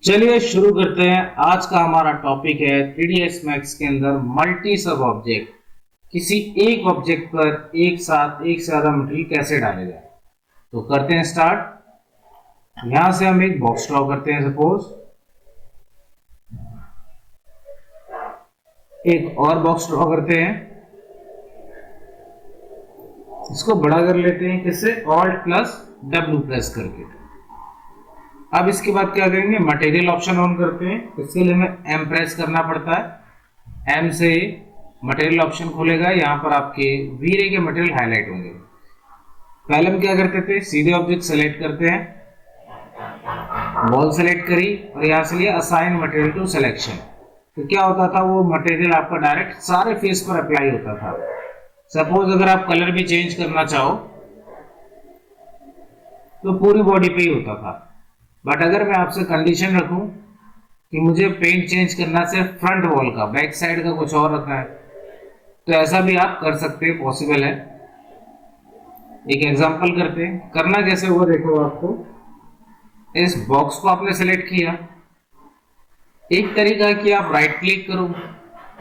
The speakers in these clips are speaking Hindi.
चलिए शुरू करते हैं। आज का हमारा टॉपिक है 3ds मैक्स के अंदर मल्टी सब ऑब्जेक्ट। किसी एक ऑब्जेक्ट पर एक साथ एक से ज्यादा मटेरियल कैसे डाले जाए। तो करते हैं स्टार्ट। यहां से हम एक बॉक्स ड्रॉ करते हैं। सपोज एक और बॉक्स ड्रॉ करते हैं, इसको बड़ा कर लेते हैं। किससे? ऑल्ट प्लस डब्ल्यू प्रेस करके। अब इसके बाद क्या करेंगे, मटेरियल ऑप्शन ऑन करते हैं। इसके लिए हमें एम प्रेस करना पड़ता है। एम से मटेरियल ऑप्शन खुलेगा। यहाँ पर आपके वीरे के मटेरियल हाईलाइट होंगे। पहले हम क्या करते थे, सीधे ऑब्जेक्ट सेलेक्ट करते हैं, वॉल सेलेक्ट करी और यहाँ से लिया असाइन मटेरियल टू सिलेक्शन। तो क्या होता था, वो मटेरियल आपका डायरेक्ट सारे फेस पर अप्लाई होता था। सपोज अगर आप कलर भी चेंज करना चाहो तो पूरी बॉडी पे ही होता था। बट अगर मैं आपसे कंडीशन रखूं कि मुझे पेंट चेंज करना सिर्फ फ्रंट वॉल का, बैक साइड का कुछ और रखना है, तो ऐसा भी आप कर सकते हैं, पॉसिबल है। एक एग्जांपल करते हैं। करना कैसे हुआ देखो। आपको इस बॉक्स को आपने सेलेक्ट किया। एक तरीका है कि आप राइट क्लिक करो,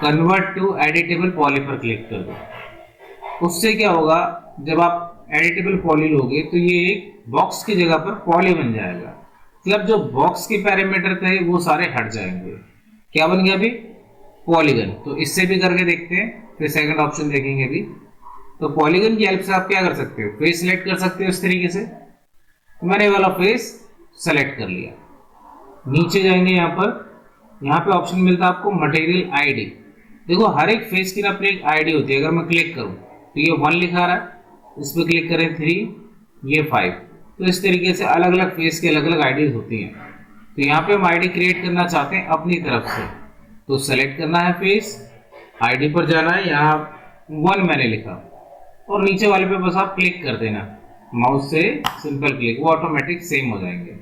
कन्वर्ट टू एडिटेबल पॉली पर क्लिक कर दो। उससे क्या होगा, जब आप एडिटेबल पॉली लोगे तो ये एक बॉक्स की जगह पर पॉली बन जाएगा। मतलब जो बॉक्स के पैरामीटर थे वो सारे हट जाएंगे। क्या बन गया अभी? पॉलीगन। तो इससे भी करके देखते हैं, फिर सेकंड ऑप्शन देखेंगे अभी। तो पॉलीगन की हेल्प से आप क्या कर सकते हो, फेस सिलेक्ट कर सकते हो इस तरीके से। मैंने वाला फेस सेलेक्ट कर लिया। नीचे जाएंगे, यहाँ पे ऑप्शन मिलता है आपको मटेरियल आईडी। देखो हर एक फेस की ना अपनी एक आईडी होती है। अगर मैं क्लिक करूं तो ये 1 लिखा रहा है, इस पर क्लिक करें 3, ये 5। तो इस तरीके से अलग अलग फेस की अलग अलग आईडीज होती हैं। तो यहाँ पे हम आईडी क्रिएट करना चाहते हैं अपनी तरफ से, तो सेलेक्ट करना है फेस, आईडी पर जाना है, यहाँ 1 मैंने लिखा और नीचे वाले पे बस आप क्लिक कर देना माउस से, सिंपल क्लिक, वो ऑटोमेटिक सेम हो जाएंगे।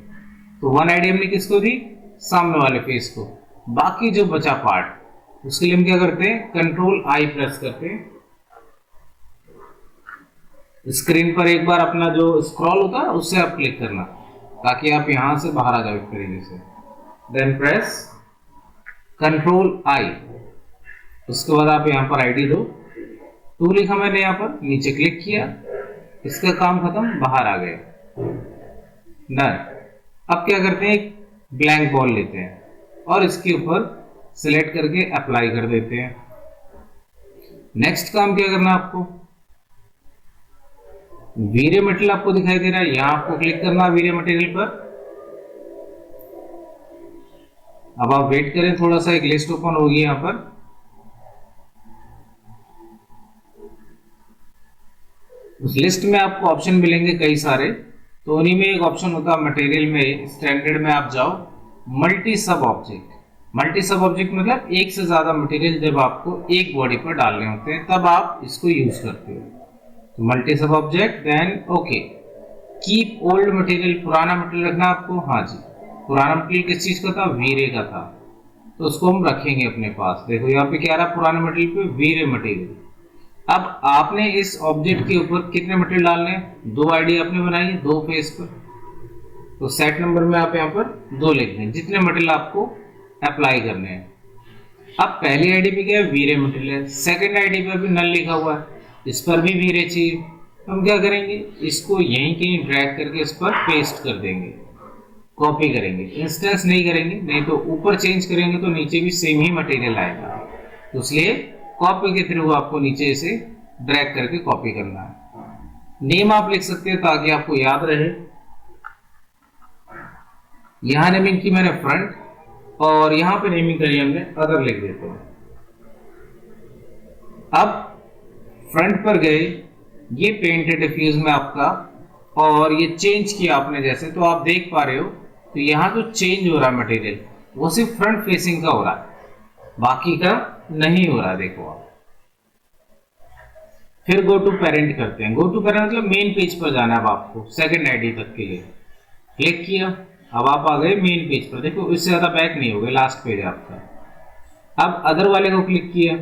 तो 1 आईडी हमने किसको दी? सामने वाले फेस को। बाकी जो बचा पार्ट, उसके लिए हम क्या करते हैं, कंट्रोल आई प्रेस करते हैं। स्क्रीन पर एक बार अपना जो स्क्रॉल होता है उससे आप क्लिक करना, ताकि आप यहां से बाहर आ जाओ इस तरीके से। Then press control I. उसके बाद आप यहां पर आईडी दो। 2 लिखा मैंने, यहां पर नीचे क्लिक किया, इसका काम खत्म, बाहर आ गए। डन। अब क्या करते हैं, एक ब्लैंक बॉल लेते हैं और इसके ऊपर सिलेक्ट करके अप्लाई कर देते हैं। नेक्स्ट काम क्या करना है आपको, वीरे मटेरियल आपको दिखाई दे रहा है, यहां आपको क्लिक करना है वीरे मटेरियल पर। अब आप वेट करें थोड़ा सा, एक लिस्ट ओपन होगी यहां पर। उस लिस्ट में आपको ऑप्शन मिलेंगे कई सारे, तो उन्हीं में एक ऑप्शन होता है मटेरियल में, स्टैंडर्ड में आप जाओ, multi sub object. Multi sub object मतलब एक से ज्यादा मटेरियल जब आपको एक बॉडी पर डालने होते हैं तब आप इसको यूज करते हो। तो multi sub object, then okay. Keep old material, पुराना मटेरियल रखना आपको। हाँ जी, पुराना मटेरियल किस चीज का था? वीरे का था, तो उसको हम रखेंगे अपने पास। देखो यहाँ पे क्या रहा, पुराने मटेरियल पे वीरे मटेरियल। अब आपने इस ऑब्जेक्ट के ऊपर कितने मटेरियल डालने हैं? 2 आईडी आपने बनाई है 2 फेस पर, तो सेट नंबर में आप यहाँ पर 2 लिख दें, जितने मटेरियल आपको अप्लाई करने हैं। अब पहली आईडी पे क्या है, वीरे मटेरियल है। सेकंड आईडी पे भी नल लिखा हुआ है, इस पर भी वीरे चाहिए। हम क्या करेंगे, इसको यहीं कहीं ड्रैग करके इस पर पेस्ट कर देंगे, कॉपी करेंगे। इंस्टेंस नहीं करेंगे, नहीं तो ऊपर चेंज करेंगे तो नीचे भी सेम ही मटेरियल आएगा। तो इसलिए कॉपी के थ्रू आपको नीचे से ड्रैग करके कॉपी करना है। नेम आप लिख सकते हैं ताकि आपको याद रहे। यहां नेमिंग की मैंने फ्रंट, और यहां पे नेमिंग करी हमने अदर, लिख देते हैं। अब फ्रंट पर गए, ये पेंट है डिफ्यूज में आपका, और ये चेंज किया आपने जैसे, तो आप देख पा रहे हो, तो यहां जो चेंज हो रहा है मटेरियल वो सिर्फ फ्रंट फेसिंग का हो रहा है, बाकी का नहीं हो रहा। देखो आप फिर गो टू पेरेंट करते हैं। गो टू पेरेंट मतलब मेन पेज पर जाना है अब आपको, सेकंड आईडी तक के लिए क्लिक किया। अब आप आ गए मेन पेज पर। देखो इससे ज्यादा बैक नहीं हो गए, लास्ट पेज है आपका। अब अदर वाले को क्लिक किया,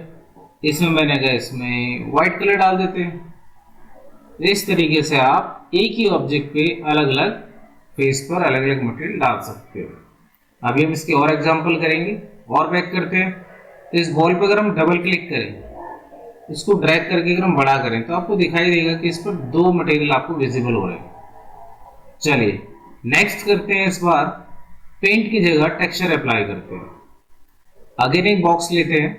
इसमें मैंने कहा इसमें व्हाइट कलर डाल देते हैं। इस तरीके से आप एक ही ऑब्जेक्ट पे अलग अलग फेस पर अलग अलग मटेरियल डाल सकते हो। अभी हम इसके और एग्जांपल करेंगे और बैक करते हैं। तो इस बॉल पे अगर हम डबल क्लिक करें, इसको ड्रैग करके अगर हम बड़ा करें तो आपको दिखाई देगा कि इस पर दो मटेरियल आपको विजिबल हो रहे हैं। चलिए नेक्स्ट करते हैं, इस बार पेंट की जगह टेक्सचर अप्लाई करते हैं। अगेन एक बॉक्स लेते हैं,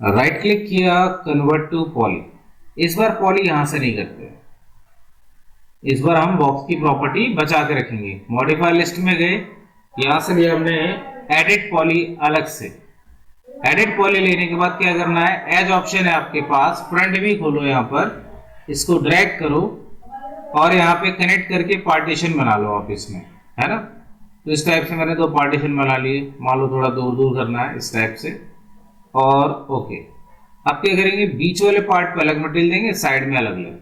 राइट क्लिक किया, कन्वर्ट टू पॉली। इस बार पॉली यहां से नहीं करते, इस बार हम बॉक्स की प्रॉपर्टी बचा के रखेंगे। मॉडिफाई लिस्ट में गए, यहां से लिया हमने एडिट पॉली अलग से। एडिट पॉली लेने के बाद क्या करना है, एज ऑप्शन है आपके पास, फ्रंट भी खोलो, यहां पर इसको ड्रैग करो और यहाँ पे कनेक्ट करके पार्टीशन बना लो आप इसमें, है ना। तो इस टाइप से मैंने दो पार्टीशन बना लिए, मान लो थोड़ा दूर दूर करना है इस टाइप से, और ओके। अब क्या करेंगे, बीच वाले पार्ट पे अलग मटेरियल देंगे, साइड में अलग अलग।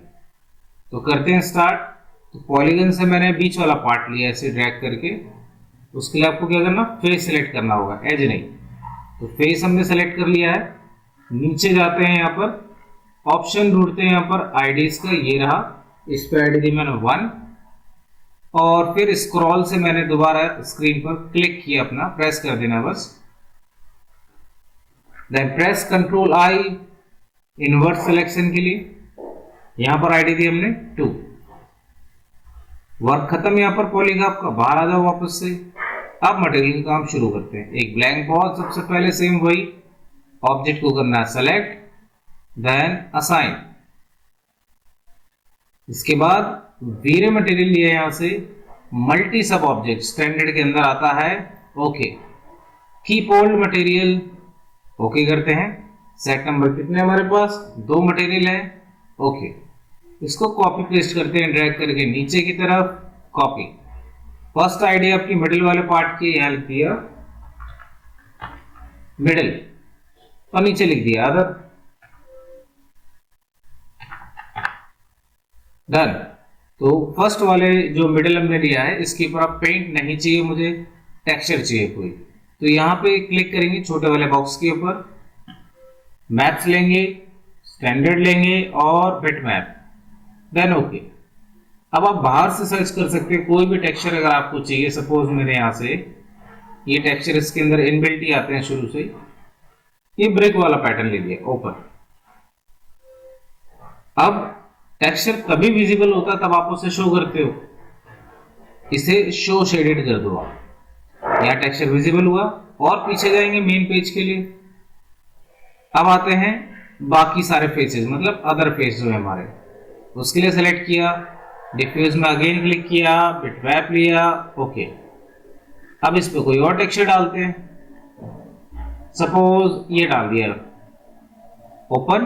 तो करते हैं स्टार्ट। तो पॉलीगन से मैंने बीच वाला पार्ट लिया ऐसे ड्रैग करके। उसके लिए आपको क्या करना, फेस सेलेक्ट करना होगा, एज नहीं। तो फेस हमने सेलेक्ट कर लिया है। नीचे जाते हैं, यहाँ पर ऑप्शन ढूंढते हैं, यहाँ पर आईडीज का, ये रहा, इस पर आईडी दी मैंने 1, और फिर स्क्रॉल से मैंने दोबारा स्क्रीन पर क्लिक किया, अपना प्रेस कर देना बस। Then press control I invert selection के लिए, यहां पर आईडी दी हमने 2। वर्क खत्म यहां पर पॉली का आपका, बाहर आ जाओ वापस से। अब मटेरियल का काम शुरू करते हैं। एक ब्लैंक बॉल, सबसे पहले सेम वही ऑब्जेक्ट को करना है सेलेक्ट, देन असाइन। इसके बाद वीरे मटेरियल लिया यहां से, मल्टी सब ऑब्जेक्ट स्टैंडर्ड के अंदर आता है, okay. Keep old material, okay करते हैं। सेट नंबर कितने हमारे पास, 2 मटेरियल है, ओके। इसको कॉपी पेस्ट करते हैं, ड्रैग करके नीचे की तरफ, कॉपी। फर्स्ट आईडी आपकी मिडिल वाले पार्ट की, यहां लिख दिया मिडिल, और नीचे लिख दिया अदर, डन। तो फर्स्ट वाले जो मिडिल हमने लिया है, इसके ऊपर आप पेंट नहीं चाहिए मुझे, टेक्सचर चाहिए कोई। तो यहां पे क्लिक करेंगे छोटे वाले बॉक्स के ऊपर, मैप्स लेंगे, स्टैंडर्ड लेंगे और बिट मैप, देन ओके। अब आप बाहर से सर्च कर सकते हैं कोई भी टेक्सचर अगर आपको चाहिए। सपोज मैंने यहां से ये टेक्सचर इसके अंदर इनबिल्ट ही आते हैं शुरू से, ये ब्रेक वाला पैटर्न ले लिया, ओपन। अब टेक्सचर तभी विजिबल होता है तब आप उसे शो करते हो, इसे शो शेडेड कर दो आप। यहां टेक्सचर विजिबल हुआ, और पीछे जाएंगे मेन पेज के लिए। अब आते हैं बाकी सारे फेसेस, मतलब अदर फेस जो है हमारे, उसके लिए सेलेक्ट किया, डिफ्यूज में अगेन क्लिक किया, बिटमैप लिया, ओके। अब इस पे कोई और टेक्सचर डालते हैं, सपोज ये डाल दिया, ओपन।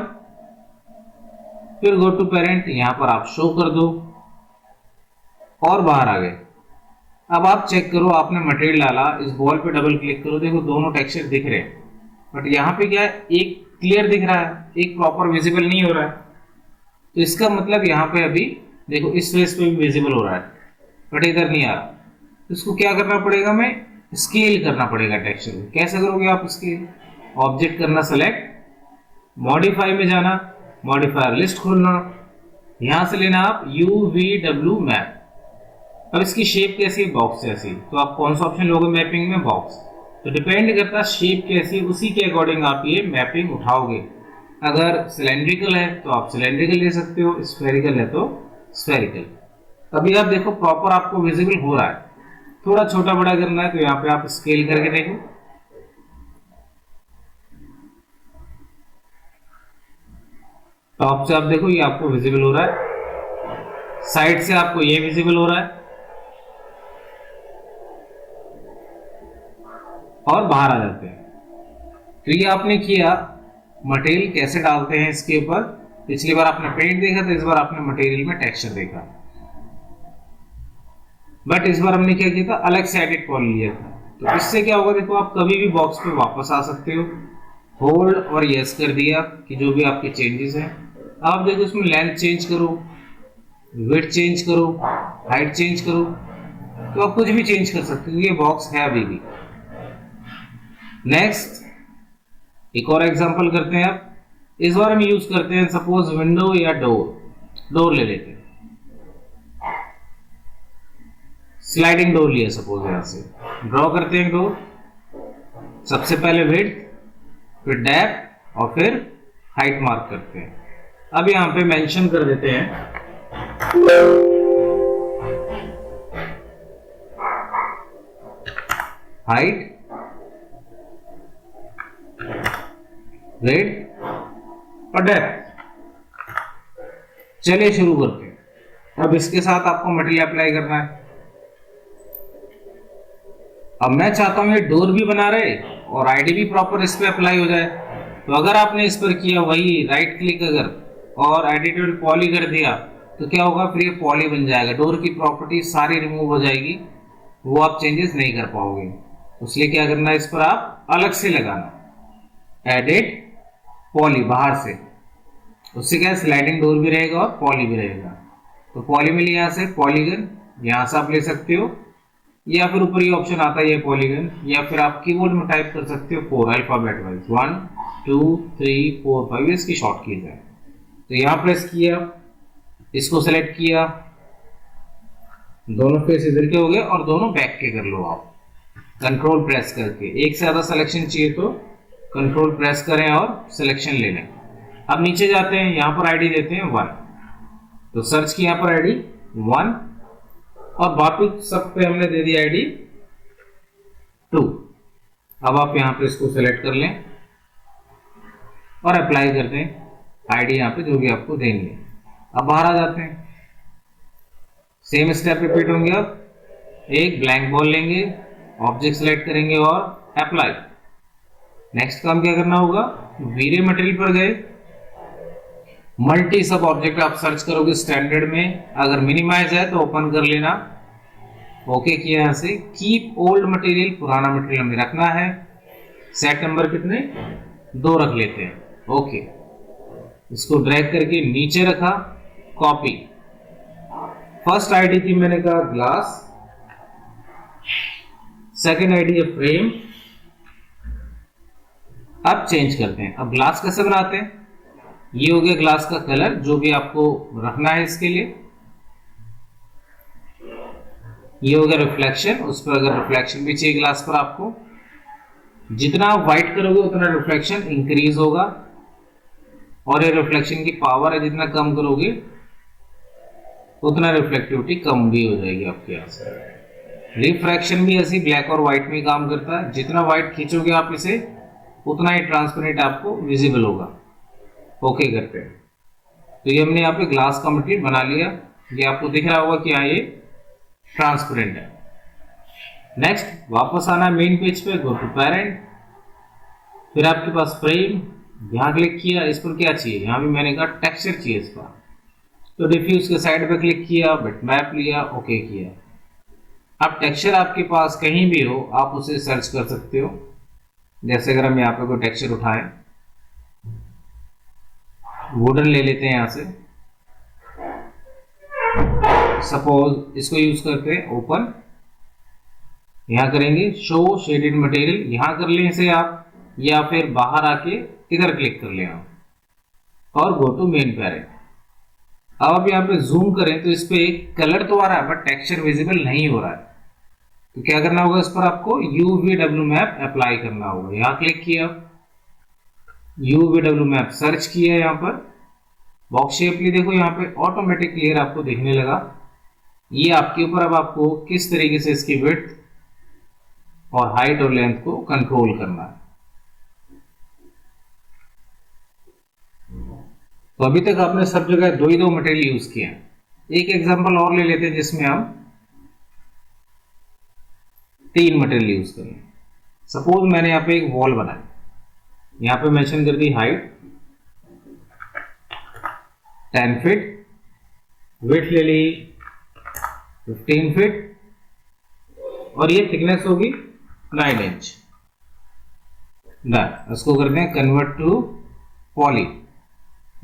फिर गो टू पेरेंट, यहां पर आप शो कर दो, और बाहर आ गए। अब आप चेक करो, आपने मटेरियल डाला, इस बॉल पे डबल क्लिक करो, देखो दोनों टेक्सचर दिख रहे हैं, बट यहाँ पे क्या है, एक क्लियर दिख रहा है, एक प्रॉपर विजिबल नहीं हो रहा है। तो इसका मतलब यहाँ पे अभी देखो इस फेस पे भी विजिबल हो रहा है, बट इधर नहीं आ रहा। तो इसको क्या करना पड़ेगा, हमें स्केल करना पड़ेगा टेक्सचर को। कैसे करोगे आप स्केल, ऑब्जेक्ट करना सेलेक्ट, मॉडिफाई में जाना, मॉडिफायर लिस्ट खोलना, यहां से लेना आप UVW मैप। अब इसकी शेप कैसी है, बॉक्स जैसी, तो आप कौन सा ऑप्शन लोगे मैपिंग में, बॉक्स। तो डिपेंड करता है शेप कैसी, उसी के अकॉर्डिंग आप ये मैपिंग उठाओगे। अगर सिलेंड्रिकल है तो आप सिलेंड्रिकल ले सकते हो, स्फेरिकल है तो स्फेरिकल। अभी आप देखो प्रॉपर आपको विजिबल हो रहा है। थोड़ा छोटा बड़ा करना है तो यहाँ पे आप स्केल करके देखो, टॉप से आप देखो ये आपको विजिबल हो रहा है, साइड से आपको ये विजिबल हो रहा है, और बाहर आ जाते हैं। तो ये आपने किया, मटेरियल कैसे डालते हैं इसके ऊपर। पिछली बार आपने पेंट देखा था, इस बार आपने मटेरियल में टेक्सचर देखा, बट इस बार हमने क्या किया था, अलग से एडिट पॉली लिया था। तो इससे क्या होगा, देखो आप कभी भी बॉक्स पे वापस आ सकते हो, होल्ड और यस कर दिया कि जो भी आपके चेंजेस हैं। आप देखो इसमें लेंथ चेंज करो, विड्थ चेंज करो, हाइट चेंज करो, तो आप कुछ भी चेंज कर सकते हो, ये बॉक्स है अभी भी। नेक्स्ट एक और एग्जांपल करते हैं। आप इस बार हम यूज करते हैं सपोज विंडो या डोर ले लेते हैं। स्लाइडिंग डोर लिया सपोज, यहां से ड्रॉ करते हैं डोर। सबसे पहले विड्थ, फिर डेप्थ और फिर हाइट मार्क करते हैं। अब यहां पे मेंशन कर देते हैं हाइट, विड्थ और डेप्थ। चलिए शुरू करते हैं। अब इसके साथ आपको मटेरियल अप्लाई करना है। अब मैं चाहता हूं ये डोर भी बना रहे और आईडी भी प्रॉपर इस पे अप्लाई हो जाए। तो अगर आपने इस पर किया वही राइट क्लिक अगर और एडिटेड पॉली कर दिया तो क्या होगा, फिर ये पॉली बन जाएगा, डोर की प्रॉपर्टी सारी रिमूव हो जाएगी, वो आप चेंजेस नहीं कर पाओगे। इसलिए क्या करना है, इस पर आप अलग से लगाना एडिट पॉली बाहर से। उससे क्या स्लाइडिंग डोर भी रहेगा और पॉली भी रहेगा। तो पॉली मिली यहां से पॉलीगन, यहां से आप ले सकते हो, या फिर ऊपर ये ऑप्शन आता है ये पॉलीगन, या फिर आप कीबोर्ड में टाइप कर सकते हो 4 अल्फाबेट वाइज 1 2 3 4 5, इसकी शॉर्ट कीज है। तो यहां प्रेस किया, इसको सेलेक्ट किया, दोनों फेस इधर के हो गए और दोनों बैक के कर लो आप कंट्रोल प्रेस करके। एक से ज्यादा सिलेक्शन चाहिए तो कंट्रोल प्रेस करें और सिलेक्शन ले लें। अब नीचे जाते हैं, यहां पर आईडी देते हैं 1, तो सर्च की यहां पर आईडी 1 और वापिस सब पे हमने दे दी आईडी 2। अब आप यहां पे इसको सेलेक्ट कर लें और अप्लाई कर दें आईडी यहां पे जो भी आपको देनी है। अब बाहर आ जाते हैं, सेम स्टेप रिपीट होंगे। अब एक ब्लैंक बॉल लेंगे, ऑब्जेक्ट सेलेक्ट करेंगे और अप्लाई। नेक्स्ट काम क्या करना होगा, वीरे मटेरियल पर गए, मल्टी सब ऑब्जेक्ट आप सर्च करोगे स्टैंडर्ड में, अगर मिनिमाइज है तो ओपन कर लेना, ओके किया यहां से। कीप ओल्ड मटेरियल, पुराना मटेरियल हमें रखना है। सेट नंबर कितने 2 रख लेते हैं, ओके। इसको ड्रैग करके नीचे रखा, कॉपी। फर्स्ट आईडी थी मैंने कहा ग्लास, सेकंड आईडी है फ्रेम। अब चेंज करते हैं, अब ग्लास कैसे बनाते हैं, ये हो गया ग्लास का कलर जो भी आपको रखना है इसके लिए। ये हो गया रिफ्लेक्शन, उस पर अगर रिफ्लेक्शन भी चाहिए ग्लास पर आपको, जितना आप व्हाइट करोगे उतना रिफ्लेक्शन इंक्रीज होगा, और ये रिफ्लेक्शन की पावर है, जितना कम करोगे उतना रिफ्लेक्टिविटी कम भी हो जाएगी आपके यहां से। रिफ्रैक्शन भी ऐसी ब्लैक और व्हाइट में काम करता है, जितना व्हाइट खींचोगे आप इसे उतना ही ट्रांसपेरेंट आपको विजिबल होगा। ओके करते हैं, तो ये हमने यहाँ पे ग्लास का मटेरियल बना लिया, ये आपको दिख रहा होगा कि हाँ ये ट्रांसपेरेंट है। नेक्स्ट वापस आना मेन पेज पे, गो टू पेरेंट, फिर आपके पास फ्रेम, यहां क्लिक किया, इस पर क्या चाहिए, यहां भी मैंने कहा टेक्सचर चाहिए इसका, तो डिफ्यूज के साइड पे क्लिक किया, बिटमैप लिया, ओके किया। अब टेक्सचर आपके पास कहीं भी हो आप उसे सर्च कर सकते हो। जैसे अगर हम यहाँ पे कोई टेक्सचर उठाएं, वुडन ले लेते हैं यहां से, सपोज इसको यूज करते हैं, ओपन, यहां करेंगे शो शेडेड मटेरियल, यहां कर लें इसे आप, या फिर बाहर आके इधर क्लिक कर लें आप और गो टू मेन पेरेंट। अब आप यहाँ पे जूम करें तो इस पे एक कलर तो आ रहा है बट टेक्सचर विजिबल नहीं हो रहा है, तो क्या करना होगा, इस पर आपको UVW मैप अप्लाई करना होगा। यहां क्लिक किया, UVW मैप सर्च किया, यहाँ पर बॉक्स शेपली देखो, यहाँ पे ऑटोमेटिक क्लियर आपको दिखने लगा। ये आपके ऊपर, अब आपको किस तरीके से इसकी विड्थ और हाइट और लेंथ को कंट्रोल करना है। तो अभी तक आपने सब जगह 2 ही 2 मटेरियल यूज किए हैं। एक एग्जांपल और ले लेते हैं जिसमें हम 3 मटेरियल यूज करें। सपोज मैंने यहाँ पे एक वॉल बनाई, यहाँ पे मेंशन कर दी हाइट 10 फीट, विड्थ ले ली 15 फीट, और ये थिकनेस होगी 9 इंच। डन, इसको करते हैं कन्वर्ट टू पॉली।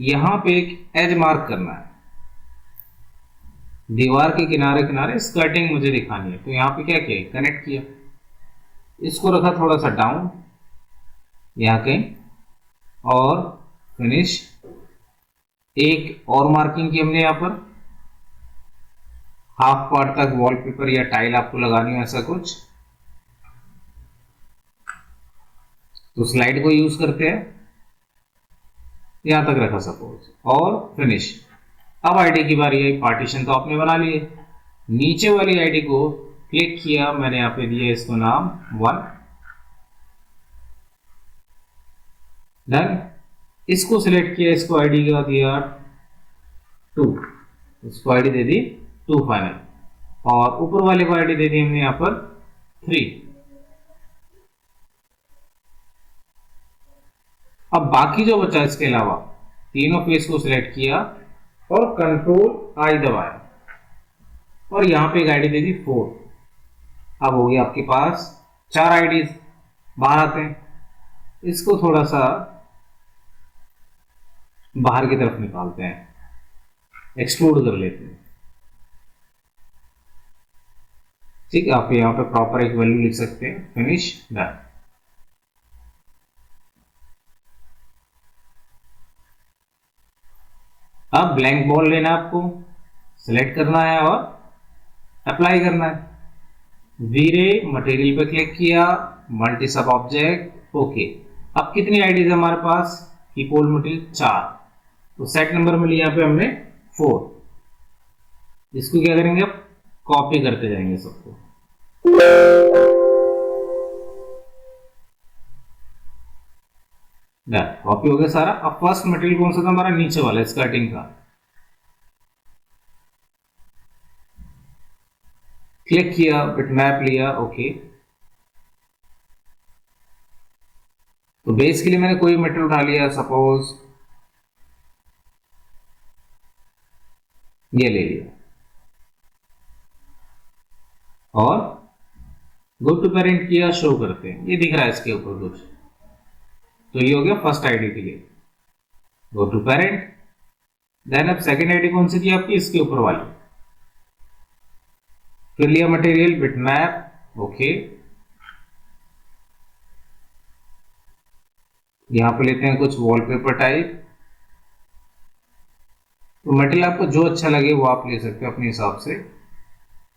यहां पे एक एज मार्क करना है, दीवार के किनारे किनारे स्कर्टिंग मुझे दिखानी है, तो यहां पे क्या किया, कनेक्ट किया, इसको रखा थोड़ा सा डाउन यहां कहीं, और फिनिश। एक और मार्किंग की हमने यहां पर, हाफ पार्ट तक वॉलपेपर या टाइल आपको लगानी हो ऐसा कुछ, तो स्लाइड को यूज करते हैं, यहां तक रखा सपोज, और फिनिश। अब आईडी की बारी आई, पार्टीशन तो आपने बना लिए, नीचे वाली आईडी को क्लिक किया, मैंने यहां पे दिया इसको नाम 1, डन। इसको सिलेक्ट किया, इसको आईडी का दिया 2, इसको आईडी दे दी 2 फाइनल, और ऊपर वाले को आईडी दे दी हमने यहां पर 3। अब बाकी जो बचा इसके अलावा तीनों फेस को सिलेक्ट किया और कंट्रोल आई दबाया और यहां पे एक आईडी दे दी 4। अब हो गया आपके पास 4 आईडीज बाहर आते हैं, इसको थोड़ा सा बाहर की तरफ निकालते हैं, एक्सक्लूड कर लेते हैं, ठीक है। आप यहां पे प्रॉपर एक वैल्यू लिख सकते हैं, फिनिश, डन। अब ब्लैंक बॉल लेना है आपको, सिलेक्ट करना है और अप्लाई करना है। वीरे मटेरियल पे क्लिक किया, मल्टी सब ऑब्जेक्ट, ओके। अब कितनी आईडीज है हमारे पास, कीपोल मटेरियल 4, तो सेट नंबर में लिया पे हमने 4। इसको क्या करेंगे, अब कॉपी करते जाएंगे सबको, कॉपी हो गया सारा। अब फर्स्ट मटेरियल कौन सा था हमारा, नीचे वाला स्कर्टिंग का, क्लिक किया, बिटमैप लिया, ओके। तो बेस के लिए मैंने कोई मटेरियल उठा लिया, सपोज ये ले लिया, और गो टू पेरेंट किया, शो करते हैं, ये दिख रहा है इसके ऊपर कुछ, तो ये हो गया फर्स्ट आईडी के लिए, गो टू पेरेंट। देन अब सेकेंड आईडी कौन सी थी आपकी, इसके ऊपर वाली, फिर लिया मटेरियल, बिटमैप, ओके। यहां पे लेते हैं कुछ वॉलपेपर टाइप, तो मटेरियल आपको जो अच्छा लगे वो आप ले सकते हो अपने हिसाब से,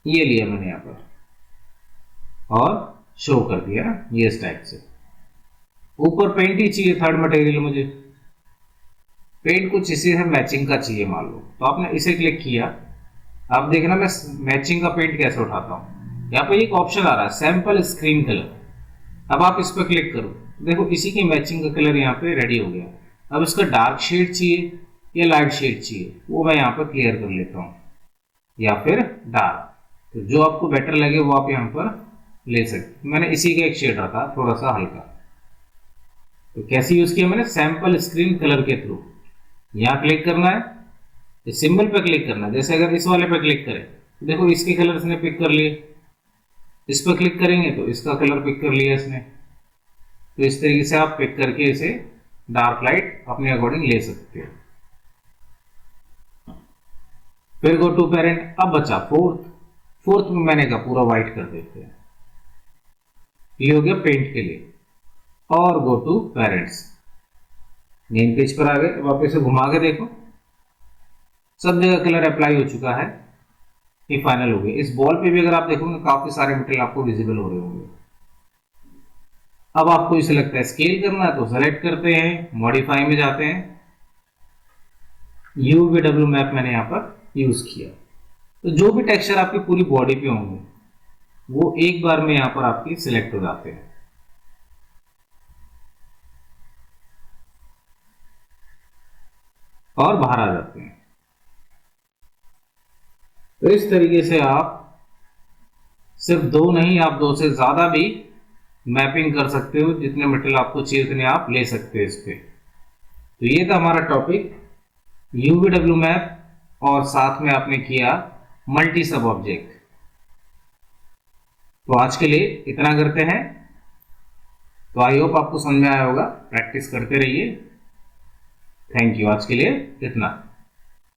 ये लिया मैंने यहां पर और शो कर दिया ये इस टाइप से। ऊपर पेंट ही चाहिए, थर्ड मटेरियल मुझे पेंट कुछ इसी से मैचिंग का चाहिए मान लो, तो आपने इसे क्लिक किया। आप देखना मैं मैचिंग का पेंट कैसे उठाता हूं, यहाँ पे एक ऑप्शन आ रहा है सैंपल स्क्रीन कलर। अब आप इस पर क्लिक करो, देखो इसी की मैचिंग का कलर यहाँ पे रेडी हो गया। अब इसका डार्क शेड चाहिए या लाइट शेड चाहिए, वो मैं यहाँ पर क्लियर कर लेता हूँ, या फिर डार्क, तो जो आपको बेटर लगे वो आप यहाँ पर ले सकते। मैंने इसी का एक शेड रखा थोड़ा सा हल्का, तो कैसे यूज किया मैंने, सैंपल स्क्रीन कलर के थ्रू। यहाँ क्लिक करना है, इस सिंबल पे क्लिक करना है, जैसे अगर इस वाले पे क्लिक करें तो देखो इसके कलर इसने पिक कर लिए, इस पर क्लिक करेंगे तो इसका कलर पिक कर लिया इसने। तो इस तरीके से आप पिक करके इसे डार्क लाइट अपने अकॉर्डिंग ले सकते हो। फिर गो टू पेरेंट, अब बचा फोर्थ में मैंने कहा पूरा व्हाइट कर देते हैं, ये हो गया पेंट के लिए। और go to parents, main page पर आ गए। अब आप इसे घुमा के देखो, सब जगह कलर अप्लाई हो चुका है, ये फाइनल हो गया। इस बॉल पे भी अगर आप देखोगे काफी सारे मटेरियल आपको विजिबल हो रहे होंगे। अब आपको इसे लगता है स्केल करना है तो सेलेक्ट करते हैं, मॉडिफाई में जाते हैं, UV मैप मैंने यहां पर यूज किया। तो जो भी टेक्सचर आपकी पूरी बॉडी पे होंगे वो एक बार में यहां पर आपकी सिलेक्ट हो जाते हैं। और बाहर आ जाते हैं। तो इस तरीके से आप सिर्फ 2 नहीं, आप 2 से ज्यादा भी मैपिंग कर सकते हो, जितने मटेरियल आपको चाहिए उतने आप ले सकते हो इस पे। तो ये था हमारा टॉपिक UV मैप, और साथ में आपने किया मल्टी सब ऑब्जेक्ट। तो आज के लिए इतना करते हैं। तो आई होप आपको समझ में आया होगा, प्रैक्टिस करते रहिए। थैंक यू, आज के लिए इतना।